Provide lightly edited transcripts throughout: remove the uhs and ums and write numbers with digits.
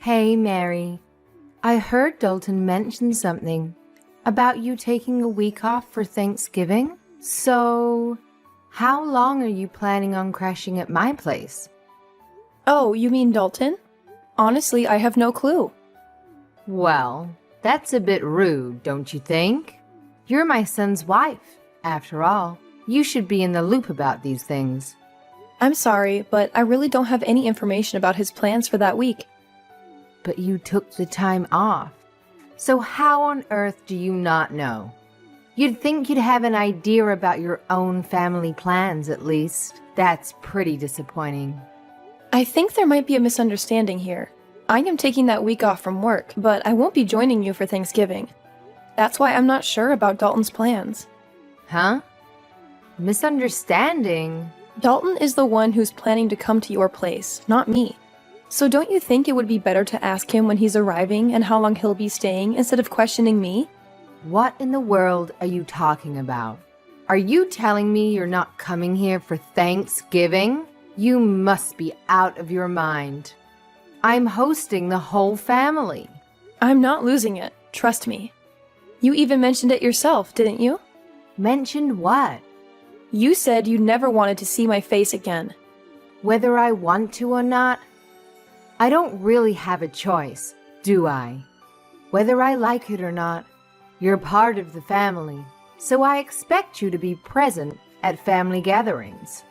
Hey, Mary. I heard Dalton mention something about you taking a week off for Thanksgiving. So, how long are you planning on crashing at my place? Oh, you mean Dalton? Honestly, I have no clue. Well, that's a bit rude, don't you think? You're my son's wife, after all. You should be in the loop about these things. I'm sorry, but I really don't have any information about his plans for that week. But you took the time off. So how on earth do you not know? You'd think you'd have an idea about your own family plans, at least. That's pretty disappointing. I think there might be a misunderstanding here. I am taking that week off from work, but I won't be joining you for Thanksgiving. That's why I'm not sure about Dalton's plans. Huh? Misunderstanding? Dalton is the one who's planning to come to your place, not me. So don't you think it would be better to ask him when he's arriving and how long he'll be staying instead of questioning me? What in the world are you talking about? Are you telling me you're not coming here for Thanksgiving? You must be out of your mind. I'm hosting the whole family. I'm not losing it, trust me. You even mentioned it yourself, didn't you? Mentioned what? You said you never wanted to see my face again. Whether I want to or not, I don't really have a choice, do I? Whether I like it or not, you're part of the family, so I expect you to be present at family gatherings.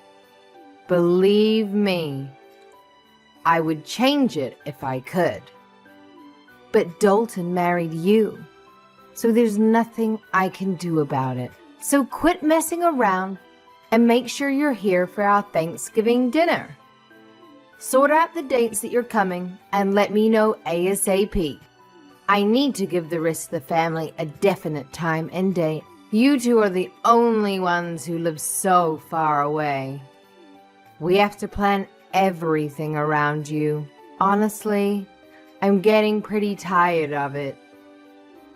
Believe me, I would change it if I could. But Dalton married you, so there's nothing I can do about it. So quit messing around and make sure you're here for our Thanksgiving dinner. Sort out the dates that you're coming and let me know ASAP. I need to give the rest of the family a definite time and date. You two are the only ones who live so far away. We have to plan everything around you. Honestly, I'm getting pretty tired of it.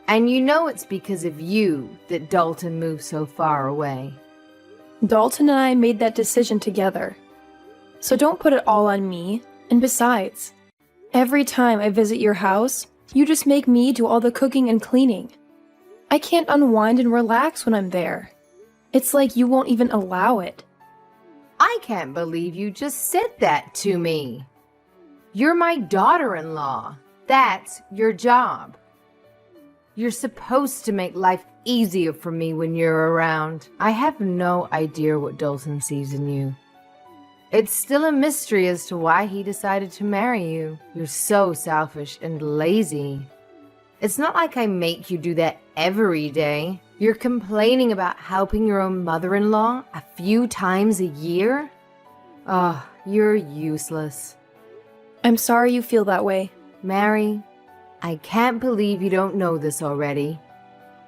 And you know it's because of you that Dalton moved so far away. Dalton and I made that decision together. So don't put it all on me. And besides, every time I visit your house, you just make me do all the cooking and cleaning. I can't unwind and relax when I'm there. It's like you won't even allow it. I can't believe you just said that to me. You're my daughter-in-law. That's your job. You're supposed to make life easier for me when you're around. I have no idea what Dalton sees in you. It's still a mystery as to why he decided to marry you. You're so selfish and lazy. It's not like I make you do that every day. You're complaining about helping your own mother-in-law a few times a year? Oh, you're useless. I'm sorry you feel that way. Mary, I can't believe you don't know this already,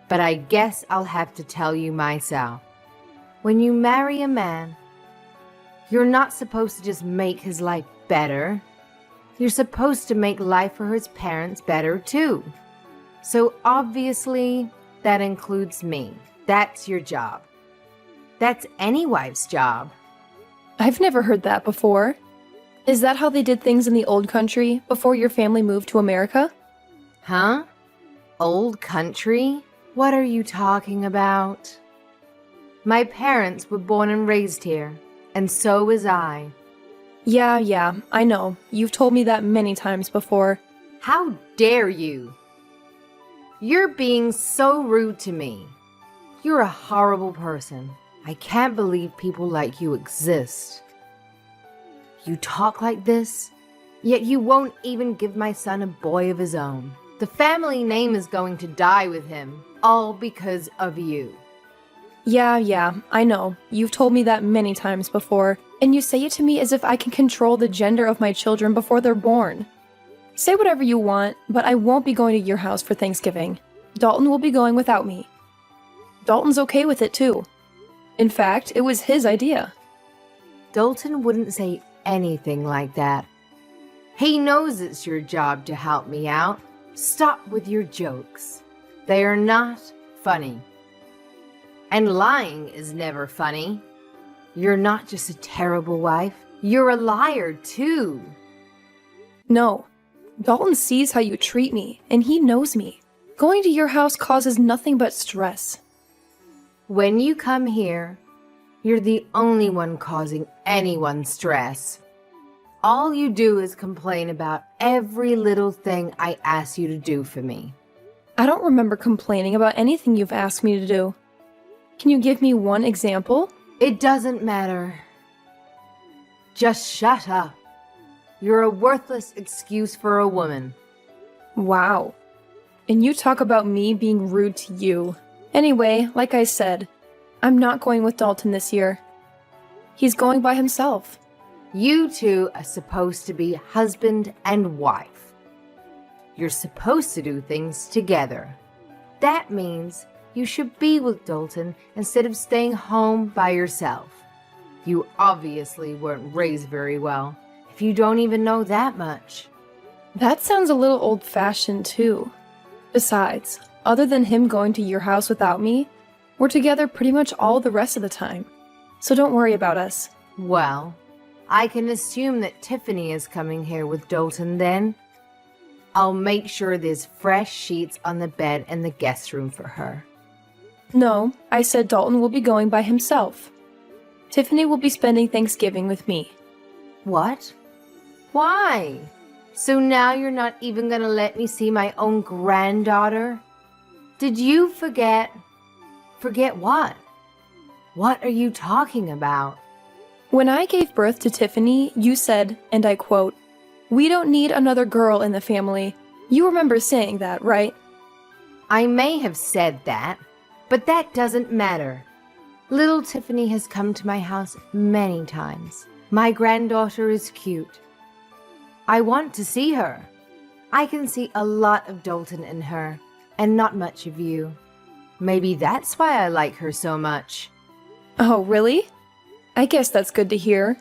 but I guess I'll have to tell you myself. When you marry a man, you're not supposed to just make his life better. You're supposed to make life for his parents better too. So obviously, that includes me. That's your job. That's any wife's job. I've never heard that before. Is that how they did things in the old country before your family moved to America? Huh? Old country? What are you talking about? My parents were born and raised here, and so was I. Yeah, I know. You've told me that many times before. How dare you? You're being so rude to me. You're a horrible person. I can't believe people like you exist. You talk like this, yet you won't even give my son a boy of his own. The family name is going to die with him, all because of you. Yeah, I know. You've told me that many times before, and you say it to me as if I can control the gender of my children before they're born. Say whatever you want, but I won't be going to your house for Thanksgiving. Dalton will be going without me. Dalton's okay with it too. In fact, it was his idea. Dalton wouldn't say anything like that. He knows it's your job to help me out. Stop with your jokes. They are not funny. And lying is never funny. You're not just a terrible wife, you're a liar too. No, Dalton sees how you treat me, and he knows me. Going to your house causes nothing but stress. When you come here, you're the only one causing anyone stress. All you do is complain about every little thing I ask you to do for me. I don't remember complaining about anything you've asked me to do. Can you give me one example? It doesn't matter. Just shut up. You're a worthless excuse for a woman. Wow. And you talk about me being rude to you. Anyway, like I said, I'm not going with Dalton this year. He's going by himself. You two are supposed to be husband and wife. You're supposed to do things together. That means you should be with Dalton instead of staying home by yourself. You obviously weren't raised very well, if you don't even know that much. That sounds a little old-fashioned too. Besides, other than him going to your house without me, we're together pretty much all the rest of the time. So don't worry about us. Well, I can assume that Tiffany is coming here with Dalton then. I'll make sure there's fresh sheets on the bed in the guest room for her. No, I said Dalton will be going by himself. Tiffany will be spending Thanksgiving with me. What? Why? So now you're not even gonna let me see my own granddaughter? Did you forget? Forget what? What are you talking about? When I gave birth to Tiffany, you said, and I quote, "We don't need another girl in the family." You remember saying that, right? I may have said that, but that doesn't matter. Little Tiffany has come to my house many times. My granddaughter is cute. I want to see her. I can see a lot of Dalton in her, and not much of you. Maybe that's why I like her so much. Oh, really? I guess that's good to hear.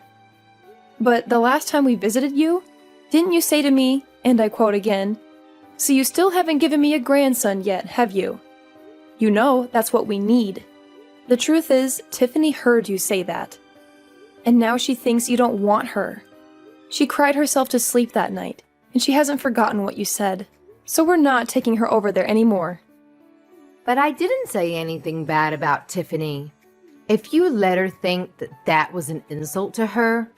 But the last time we visited you, didn't you say to me, and I quote again, "So you still haven't given me a grandson yet, have you?" You know, that's what we need. The truth is, Tiffany heard you say that. And now she thinks you don't want her. She cried herself to sleep that night, and she hasn't forgotten what you said. So we're not taking her over there anymore. But I didn't say anything bad about Tiffany. If you let her think that that was an insult to her,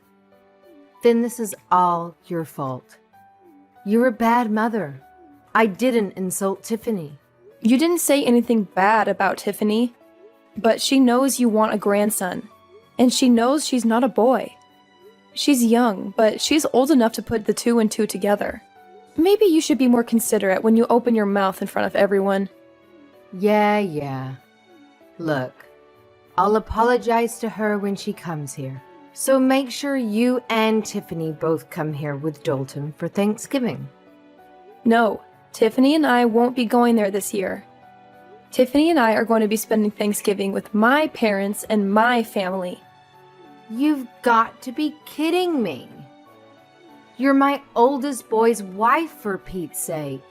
then this is all your fault. You're a bad mother. I didn't insult Tiffany. You didn't say anything bad about Tiffany, but she knows you want a grandson, and she knows she's not a boy. She's young, but she's old enough to put the two and two together. Maybe you should be more considerate when you open your mouth in front of everyone. Yeah. Look, I'll apologize to her when she comes here. So make sure you and Tiffany both come here with Dalton for Thanksgiving. No, Tiffany and I won't be going there this year. Tiffany and I are going to be spending Thanksgiving with my parents and my family. You've got to be kidding me. You're my oldest boy's wife, for Pete's sake.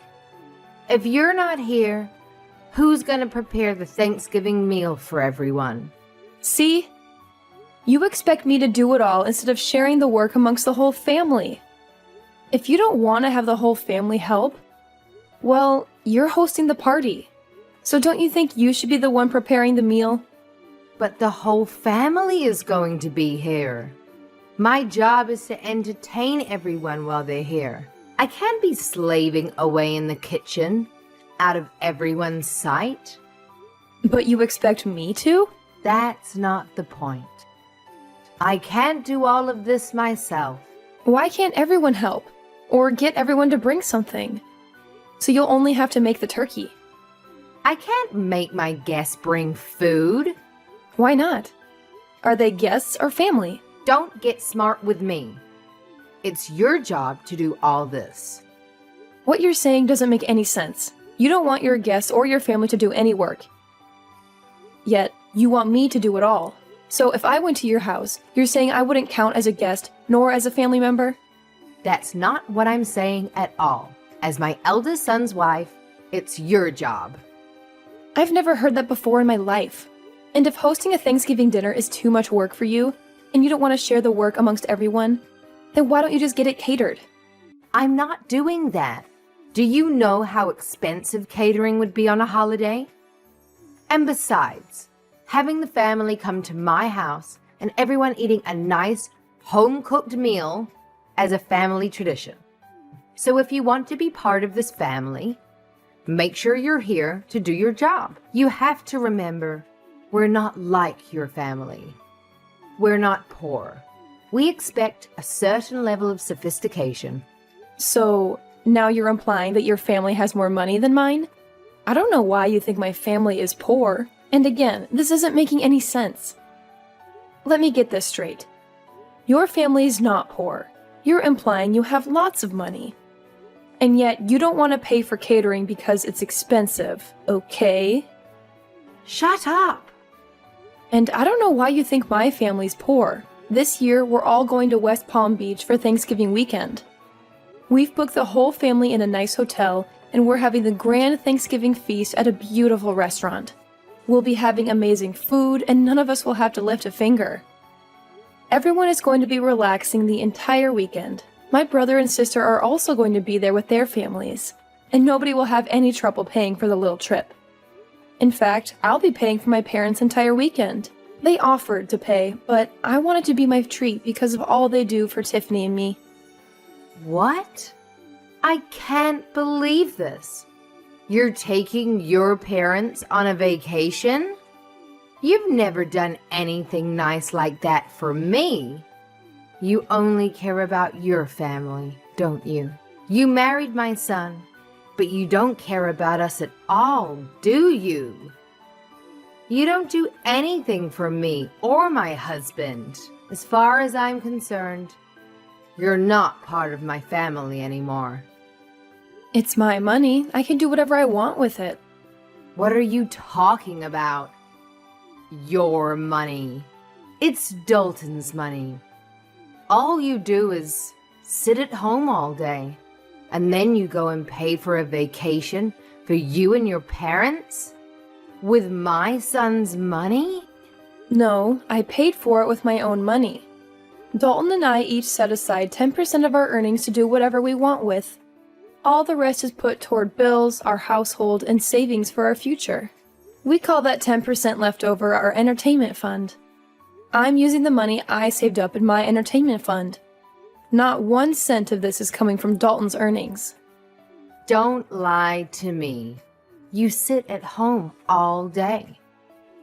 If you're not here, who's going to prepare the Thanksgiving meal for everyone? See? You expect me to do it all instead of sharing the work amongst the whole family. If you don't want to have the whole family help, well, you're hosting the party. So don't you think you should be the one preparing the meal? But the whole family is going to be here. My job is to entertain everyone while they're here. I can't be slaving away in the kitchen, out of everyone's sight. But you expect me to? That's not the point. I can't do all of this myself. Why can't everyone help? Or get everyone to bring something? So you'll only have to make the turkey. I can't make my guests bring food. Why not? Are they guests or family? Don't get smart with me. It's your job to do all this. What you're saying doesn't make any sense. You don't want your guests or your family to do any work. Yet, you want me to do it all. So if I went to your house, you're saying I wouldn't count as a guest nor as a family member? That's not what I'm saying at all. As my eldest son's wife, it's your job. I've never heard that before in my life. And if hosting a Thanksgiving dinner is too much work for you, and you don't want to share the work amongst everyone, then why don't you just get it catered? I'm not doing that. Do you know how expensive catering would be on a holiday? And besides, having the family come to my house and everyone eating a nice, home-cooked meal as a family tradition. So if you want to be part of this family, make sure you're here to do your job. You have to remember, we're not like your family. We're not poor. We expect a certain level of sophistication. So, now you're implying that your family has more money than mine? I don't know why you think my family is poor. And again, this isn't making any sense. Let me get this straight. Your family's not poor. You're implying you have lots of money. And yet, you don't want to pay for catering because it's expensive, okay? Shut up! And I don't know why you think my family's poor. This year, we're all going to West Palm Beach for Thanksgiving weekend. We've booked the whole family in a nice hotel, and we're having the grand Thanksgiving feast at a beautiful restaurant. We'll be having amazing food, and none of us will have to lift a finger. Everyone is going to be relaxing the entire weekend. My brother and sister are also going to be there with their families, and nobody will have any trouble paying for the little trip. In fact, I'll be paying for my parents' entire weekend. They offered to pay, but I wanted to be my treat because of all they do for Tiffany and me. What? I can't believe this. You're taking your parents on a vacation? You've never done anything nice like that for me. You only care about your family, don't you? You married my son, but you don't care about us at all, do you? You don't do anything for me or my husband. As far as I'm concerned, you're not part of my family anymore. It's my money. I can do whatever I want with it. What are you talking about? Your money. It's Dalton's money. All you do is sit at home all day, and then you go and pay for a vacation for you and your parents? With my son's money? No, I paid for it with my own money. Dalton and I each set aside 10% of our earnings to do whatever we want with. All the rest is put toward bills, our household, and savings for our future. We call that 10% left over our entertainment fund. I'm using the money I saved up in my entertainment fund. Not 1 cent of this is coming from Dalton's earnings. Don't lie to me. You sit at home all day.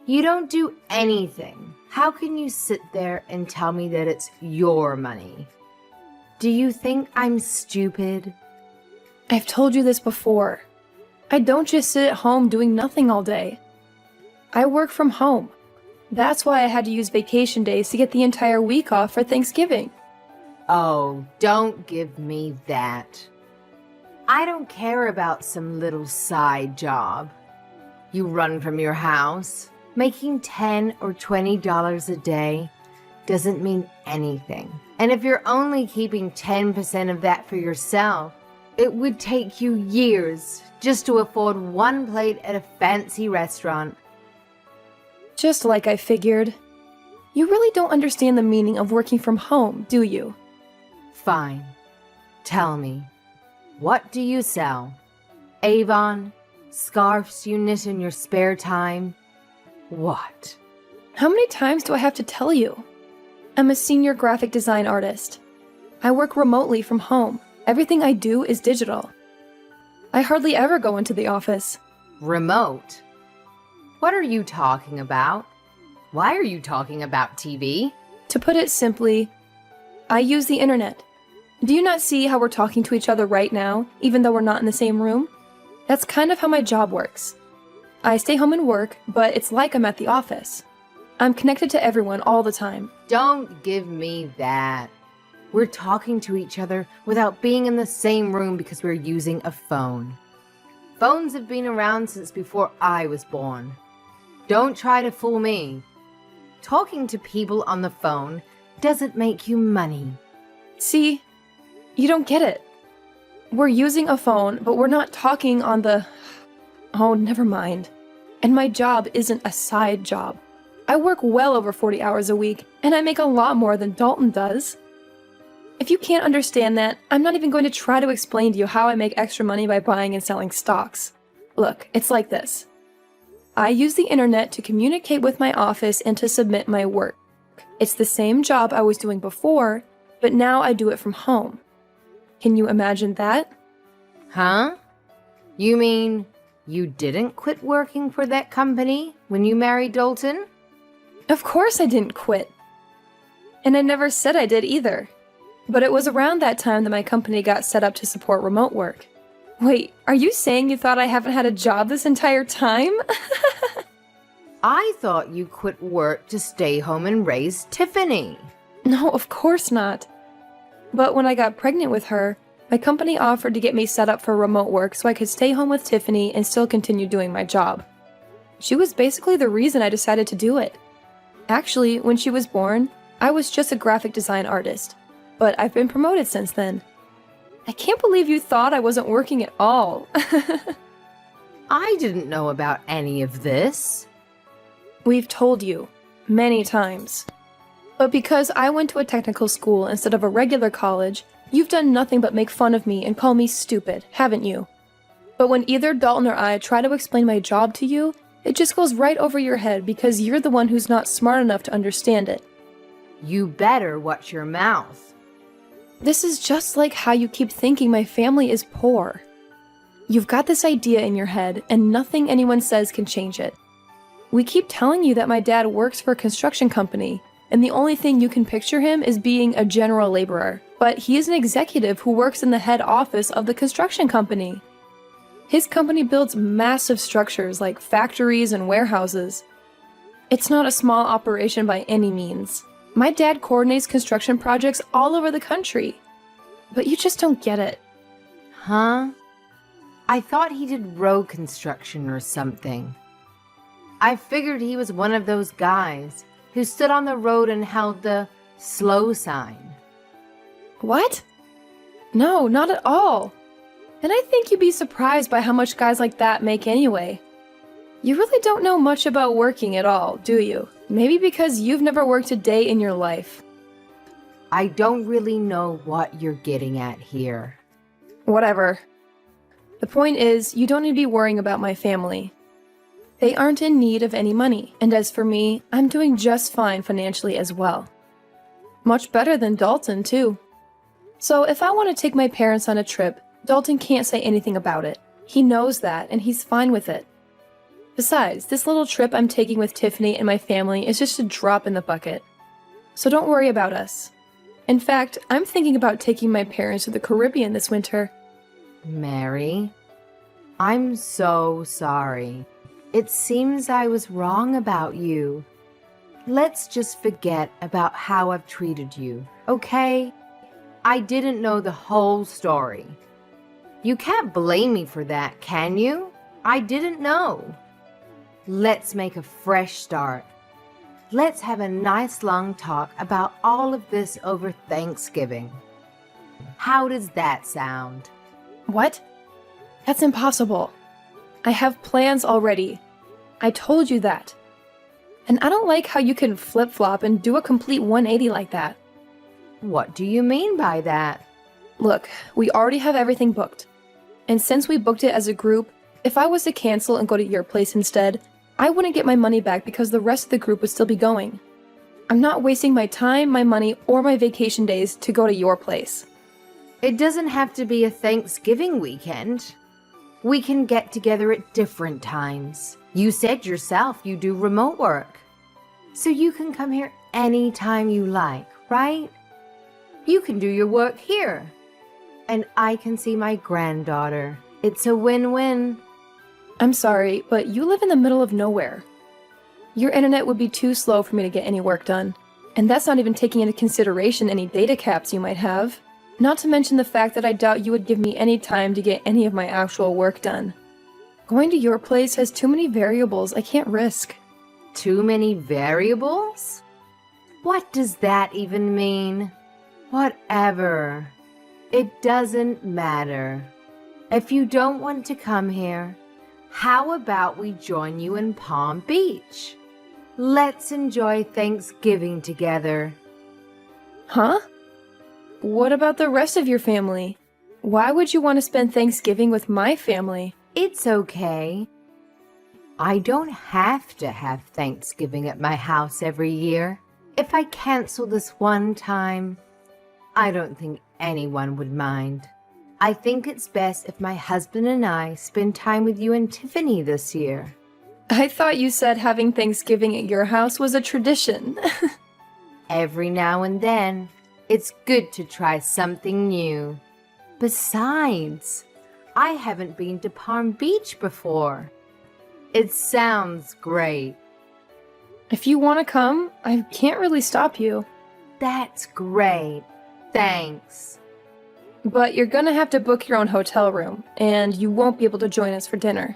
You don't do anything. How can you sit there and tell me that it's your money? Do you think I'm stupid? I've told you this before. I don't just sit at home doing nothing all day. I work from home. That's why I had to use vacation days to get the entire week off for Thanksgiving. Oh, don't give me that. I don't care about some little side job. You run from your house. Making $10 or $20 a day doesn't mean anything. And if you're only keeping 10% of that for yourself, it would take you years just to afford one plate at a fancy restaurant. Just like I figured. You really don't understand the meaning of working from home, do you? Fine. Tell me, what do you sell? Avon? Scarves you knit in your spare time? What? How many times do I have to tell you? I'm a senior graphic design artist. I work remotely from home. Everything I do is digital. I hardly ever go into the office. Remote? What are you talking about? Why are you talking about TV? To put it simply, I use the internet. Do you not see how we're talking to each other right now, even though we're not in the same room? That's kind of how my job works. I stay home and work, but it's like I'm at the office. I'm connected to everyone all the time. Don't give me that. We're talking to each other without being in the same room because we're using a phone. Phones have been around since before I was born. Don't try to fool me. Talking to people on the phone doesn't make you money. See? You don't get it. We're using a phone, but we're not talking on the... Oh, never mind. And my job isn't a side job. I work well over 40 hours a week, and I make a lot more than Dalton does. If you can't understand that, I'm not even going to try to explain to you how I make extra money by buying and selling stocks. Look, it's like this. I use the internet to communicate with my office and to submit my work. It's the same job I was doing before, but now I do it from home. Can you imagine that? Huh? You mean you didn't quit working for that company when you married Dalton? Of course I didn't quit. And I never said I did either. But it was around that time that my company got set up to support remote work. Wait, are you saying you thought I haven't had a job this entire time? I thought you quit work to stay home and raise Tiffany. No, of course not. But when I got pregnant with her, my company offered to get me set up for remote work so I could stay home with Tiffany and still continue doing my job. She was basically the reason I decided to do it. Actually, when she was born, I was just a graphic design artist, but I've been promoted since then. I can't believe you thought I wasn't working at all. I didn't know about any of this. We've told you, many times. But because I went to a technical school instead of a regular college, you've done nothing but make fun of me and call me stupid, haven't you? But when either Dalton or I try to explain my job to you, it just goes right over your head because you're the one who's not smart enough to understand it. You better watch your mouth. This is just like how you keep thinking my family is poor. You've got this idea in your head, and nothing anyone says can change it. We keep telling you that my dad works for a construction company, and the only thing you can picture him is being a general laborer. But he is an executive who works in the head office of the construction company. His company builds massive structures like factories and warehouses. It's not a small operation by any means. My dad coordinates construction projects all over the country. But you just don't get it. Huh? I thought he did road construction or something. I figured he was one of those guys who stood on the road and held the slow sign. What? No, not at all. And I think you'd be surprised by how much guys like that make anyway. You really don't know much about working at all, do you? Maybe because you've never worked a day in your life. I don't really know what you're getting at here. Whatever. The point is, you don't need to be worrying about my family. They aren't in need of any money, and as for me, I'm doing just fine financially as well. Much better than Dalton, too. So if I want to take my parents on a trip, Dalton can't say anything about it. He knows that, and he's fine with it. Besides, this little trip I'm taking with Tiffany and my family is just a drop in the bucket. So don't worry about us. In fact, I'm thinking about taking my parents to the Caribbean this winter. Mary, I'm so sorry. It seems I was wrong about you. Let's just forget about how I've treated you, okay? I didn't know the whole story. You can't blame me for that, can you? I didn't know. Let's make a fresh start. Let's have a nice long talk about all of this over Thanksgiving. How does that sound? What? That's impossible. I have plans already. I told you that. And I don't like how you can flip-flop and do a complete 180 like that. What do you mean by that? Look, we already have everything booked. And since we booked it as a group, if I was to cancel and go to your place instead, I wouldn't get my money back because the rest of the group would still be going. I'm not wasting my time, my money, or my vacation days to go to your place. It doesn't have to be a Thanksgiving weekend. We can get together at different times. You said yourself you do remote work. So you can come here anytime you like, right? You can do your work here. And I can see my granddaughter. It's a win-win. I'm sorry, but you live in the middle of nowhere. Your internet would be too slow for me to get any work done. And that's not even taking into consideration any data caps you might have. Not to mention the fact that I doubt you would give me any time to get any of my actual work done. Going to your place has too many variables I can't risk. Too many variables? What does that even mean? Whatever. It doesn't matter. If you don't want to come here, how about we join you in Palm Beach? Let's enjoy Thanksgiving together. Huh? what about the rest of your family? Why would you want to spend Thanksgiving with my family? It's okay. I don't have to have Thanksgiving at my house every year. If I cancel this one time, I don't think anyone would mind. I think it's best if my husband and I spend time with you and Tiffany this year. I thought you said having Thanksgiving at your house was a tradition. Every now and then, it's good to try something new. Besides, I haven't been to Palm Beach before. It sounds great. If you want to come, I can't really stop you. That's great. Thanks. But you're gonna have to book your own hotel room, and you won't be able to join us for dinner.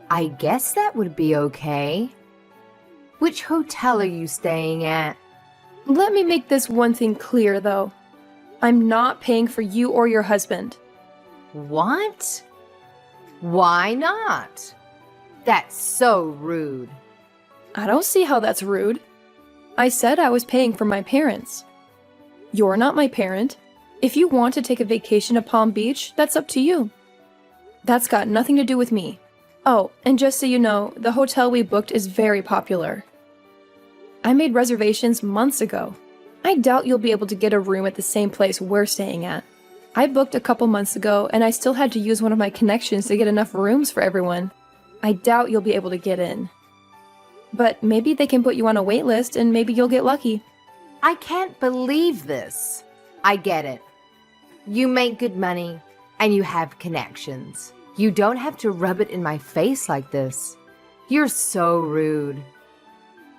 I guess that would be okay. Which hotel are you staying at? Let me make this one thing clear, though. I'm not paying for you or your husband. What? Why not? That's so rude. I don't see how that's rude. I said I was paying for my parents. You're not my parent. If you want to take a vacation to Palm Beach, that's up to you. That's got nothing to do with me. Oh, and just so you know, the hotel we booked is very popular. I made reservations months ago. I doubt you'll be able to get a room at the same place we're staying at. I booked a couple months ago, and I still had to use one of my connections to get enough rooms for everyone. I doubt you'll be able to get in. But maybe they can put you on a wait list, and maybe you'll get lucky. I can't believe this. I get it. You make good money, and you have connections. You don't have to rub it in my face like this. You're so rude.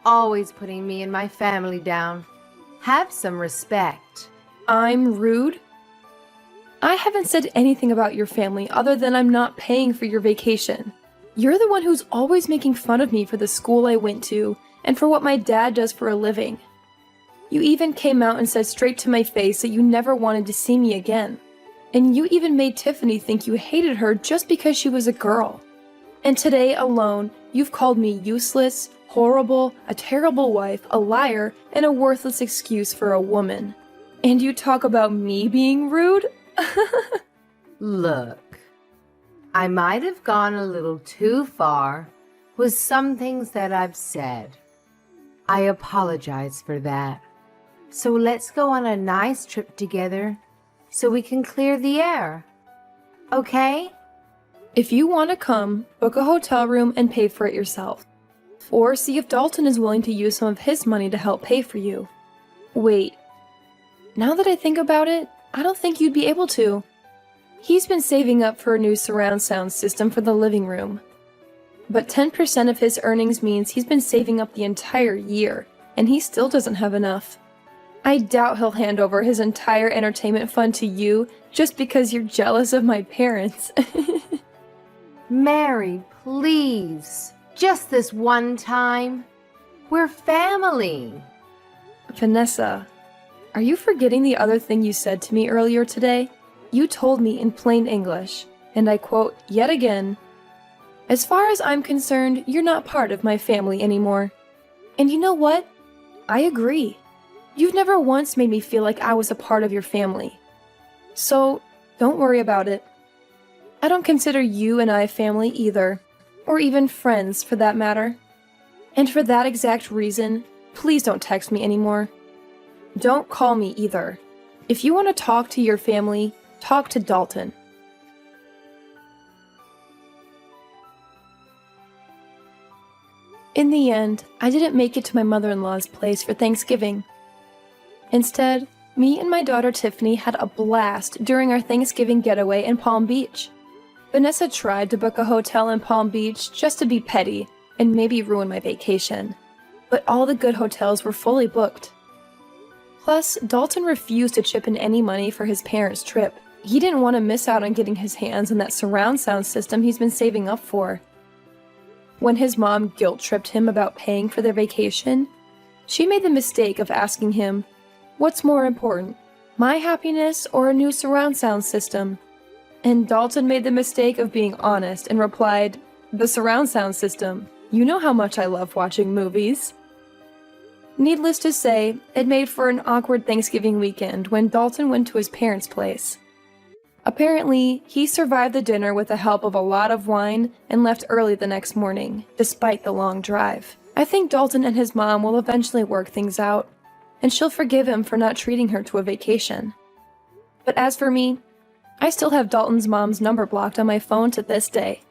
Always putting me and my family down. Have some respect. I'm rude? I haven't said anything about your family other than I'm not paying for your vacation. You're the one who's always making fun of me for the school I went to and for what my dad does for a living. You even came out and said straight to my face that you never wanted to see me again. And you even made Tiffany think you hated her just because she was a girl. And today alone, you've called me useless, horrible, a terrible wife, a liar, and a worthless excuse for a woman. And you talk about me being rude? Look, I might have gone a little too far with some things that I've said. I apologize for that. So let's go on a nice trip together so we can clear the air. Okay? If you want to come, book a hotel room and pay for it yourself. Or see if Dalton is willing to use some of his money to help pay for you. Wait. Now that I think about it, I don't think you'd be able to. He's been saving up for a new surround sound system for the living room. But 10% of his earnings means he's been saving up the entire year, and he still doesn't have enough. I doubt he'll hand over his entire entertainment fund to you just because you're jealous of my parents. Mary, please. Just this one time. We're family. Vanessa, are you forgetting the other thing you said to me earlier today? You told me in plain English, and I quote yet again, "As far as I'm concerned, you're not part of my family anymore." And you know what? I agree. You've never once made me feel like I was a part of your family. So, don't worry about it. I don't consider you and I family either, or even friends for that matter. And for that exact reason, please don't text me anymore. Don't call me either. If you want to talk to your family, talk to Dalton. In the end, I didn't make it to my mother-in-law's place for Thanksgiving. Instead, me and my daughter Tiffany had a blast during our Thanksgiving getaway in Palm Beach. Vanessa tried to book a hotel in Palm Beach just to be petty and maybe ruin my vacation, but all the good hotels were fully booked. Plus, Dalton refused to chip in any money for his parents' trip. He didn't want to miss out on getting his hands on that surround sound system he's been saving up for. When his mom guilt-tripped him about paying for their vacation, she made the mistake of asking him, "What's more important, my happiness or a new surround sound system?" And Dalton made the mistake of being honest and replied, "The surround sound system. You know how much I love watching movies." Needless to say, it made for an awkward Thanksgiving weekend when Dalton went to his parents' place. Apparently, he survived the dinner with the help of a lot of wine and left early the next morning, despite the long drive. I think Dalton and his mom will eventually work things out, and she'll forgive him for not treating her to a vacation. But as for me, I still have Dalton's mom's number blocked on my phone to this day.